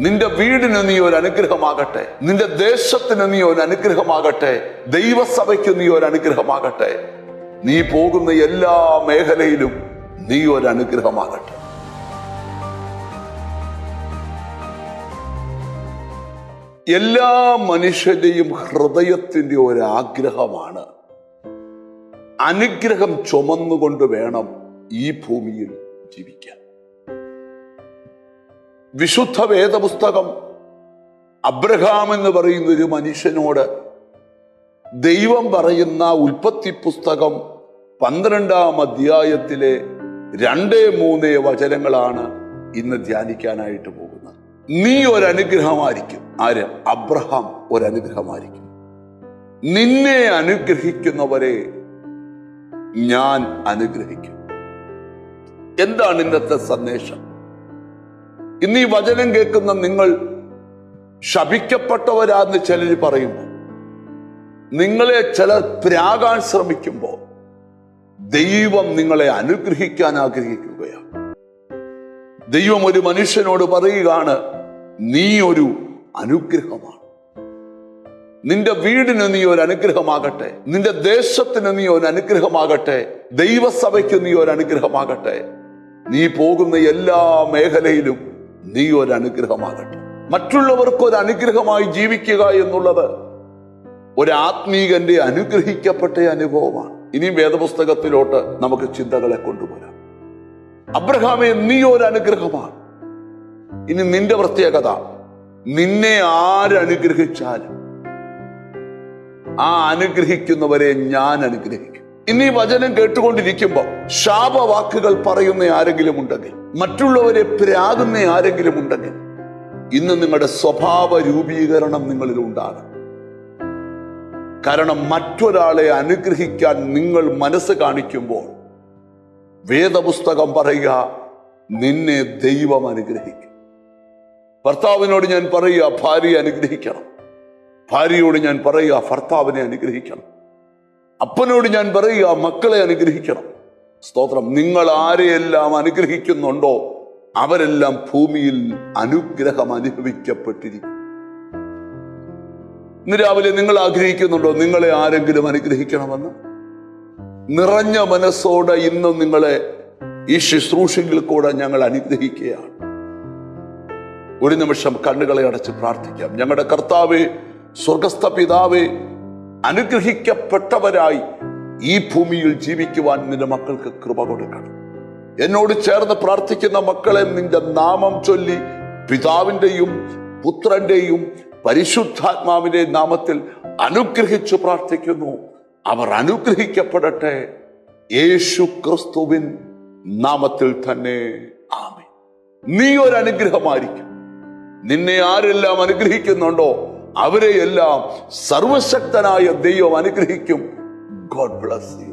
നിന്റെ വീടിന് നീ ഒരു അനുഗ്രഹമാകട്ടെ. നിന്റെ ദേശത്തിന് നീ ഒരു അനുഗ്രഹമാകട്ടെ. ദൈവസഭയ്ക്ക് നീ ഒരു അനുഗ്രഹമാകട്ടെ. നീ പോകുന്ന എല്ലാ മേഖലയിലും നീ ഒരു അനുഗ്രഹമാകട്ടെ. എല്ലാ മനുഷ്യന്റെയും ഹൃദയത്തിന്റെ ഒരു ആഗ്രഹമാണ് അനുഗ്രഹം ചുമന്നുകൊണ്ട് വേണം ഈ ഭൂമിയിൽ ജീവിക്കാൻ. വിശുദ്ധ വേദപുസ്തകം അബ്രഹാം എന്ന് പറയുന്ന ഒരു മനുഷ്യനോട് ദൈവം പറയുന്ന ഉൽപ്പത്തി പുസ്തകം 12-ാം അധ്യായത്തിലെ 2-3 വചനങ്ങളാണ് ഇന്ന് ധ്യാനിക്കാനായിട്ട് പോകുന്നത്. നീ ഒരു അനുഗ്രഹമായിരിക്കും. ആര്? അബ്രഹാം ഒരു അനുഗ്രഹമായിരിക്കും. നിന്നെ അനുഗ്രഹിക്കുന്നവരെ ഞാൻ അനുഗ്രഹിക്കും. എന്താണ് ഇന്നത്തെ സന്ദേശം? ഇന്ന് ഈ വചനം കേൾക്കുന്ന നിങ്ങൾ ശപിക്കപ്പെട്ടവരാന്ന് ചിലർ പറയുമ്പോൾ, നിങ്ങളെ ചിലർ പ്രാകാൻ ശ്രമിക്കുമ്പോൾ, ദൈവം നിങ്ങളെ അനുഗ്രഹിക്കാൻ ആഗ്രഹിക്കുകയാണ്. ദൈവം ഒരു മനുഷ്യനോട് പറയുകയാണ്, നീ ഒരു അനുഗ്രഹമാണ്. നിന്റെ വീടിന് നീ ഒരു അനുഗ്രഹമാകട്ടെ. നിന്റെ ദേശത്തിന് നീ ഒരു അനുഗ്രഹമാകട്ടെ. ദൈവസഭയ്ക്ക് നീ ഒരു അനുഗ്രഹമാകട്ടെ. നീ പോകുന്ന എല്ലാ മേഖലയിലും നീ ഒരു അനുഗ്രഹമാകട്ടെ. മറ്റുള്ളവർക്ക് ഒരു അനുഗ്രഹമായി ജീവിക്കുക എന്നുള്ളത് ഒരു ആത്മീകന്റെ അനുഗ്രഹിക്കപ്പെട്ട അനുഭവമാണ്. ഇനിയും വേദപുസ്തകത്തിലോട്ട് നമുക്ക് ചിന്തകളെ കൊണ്ടുവരാം. അബ്രഹാമേ, നീ ഒരു അനുഗ്രഹമാണ്. ഇനി നിന്റെ പ്രത്യേകത, നിന്നെ ആരനുഗ്രഹിച്ചാലും ആ അനുഗ്രഹിക്കുന്നവരെ ഞാൻ അനുഗ്രഹിക്കും. ഇനി വചനം കേട്ടുകൊണ്ടിരിക്കുമ്പോൾ ശാപവാക്കുകൾ പറയുന്ന ആരെങ്കിലും ഉണ്ടെങ്കിൽ, മറ്റുള്ളവരെ പ്രാകുന്ന ആരെങ്കിലും ഉണ്ടെങ്കിൽ, ഇന്ന് നിങ്ങളുടെ സ്വഭാവ രൂപീകരണം നിങ്ങളിൽ ഉണ്ടാകും. കാരണം മറ്റൊരാളെ അനുഗ്രഹിക്കാൻ നിങ്ങൾ മനസ്സ് കാണിക്കുമ്പോൾ വേദപുസ്തകം പറയുക, നിന്നെ ദൈവം അനുഗ്രഹിക്കും. ഭർത്താവിനോട് ഞാൻ പറയുക, ഭാര്യയെ അനുഗ്രഹിക്കണം. ഭാര്യയോട് ഞാൻ പറയുക, ഭർത്താവിനെ അനുഗ്രഹിക്കണം. അപ്പനോട് ഞാൻ പറയുക, മക്കളെ അനുഗ്രഹിക്കണം. സ്തോത്രം. നിങ്ങൾ ആരെയെല്ലാം അനുഗ്രഹിക്കുന്നുണ്ടോ അവരെല്ലാം ഭൂമിയിൽ അനുഗ്രഹം അനുഭവിക്കപ്പെട്ടിരിക്കും. ഇന്ന് രാവിലെ നിങ്ങൾ ആഗ്രഹിക്കുന്നുണ്ടോ നിങ്ങളെ ആരെങ്കിലും അനുഗ്രഹിക്കണമെന്ന്? നിറഞ്ഞ മനസ്സോടെ ഇന്ന് നിങ്ങളെ ഈ ശുശ്രൂഷയിൽ കൂടെ ഞങ്ങൾ അനുഗ്രഹിക്കുകയാണ്. ഒരു നിമിഷം കണ്ണുകളെ അടച്ച് പ്രാർത്ഥിക്കാം. ഞങ്ങളുടെ കർത്താവേ, സ്വർഗസ്ഥ പിതാവേ, അനുഗ്രഹിക്കപ്പെട്ടവരായി ഈ ഭൂമിയിൽ ജീവിക്കുവാൻ നിന്റെ മക്കൾക്ക് കൃപ കൊടുക്കണം. എന്നോട് ചേർന്ന് പ്രാർത്ഥിക്കുന്ന മക്കളെ നിന്റെ നാമം ചൊല്ലി പിതാവിന്റെയും പുത്രന്റെയും പരിശുദ്ധാത്മാവിന്റെ നാമത്തിൽ അനുഗ്രഹിച്ചു പ്രാർത്ഥിക്കുന്നു. അവർ അനുഗ്രഹിക്കപ്പെടട്ടെ, യേശു ക്രിസ്തുവിൻ നാമത്തിൽ തന്നെ. ആമേൻ. നീ ഒരു അനുഗ്രഹമായിരിക്കും. നിന്നെ ആരെല്ലാം അനുഗ്രഹിക്കുന്നുണ്ടോ അവരെയെല്ലാം സർവശക്തനായ ദൈവം അനുഗ്രഹിക്കും. God bless you.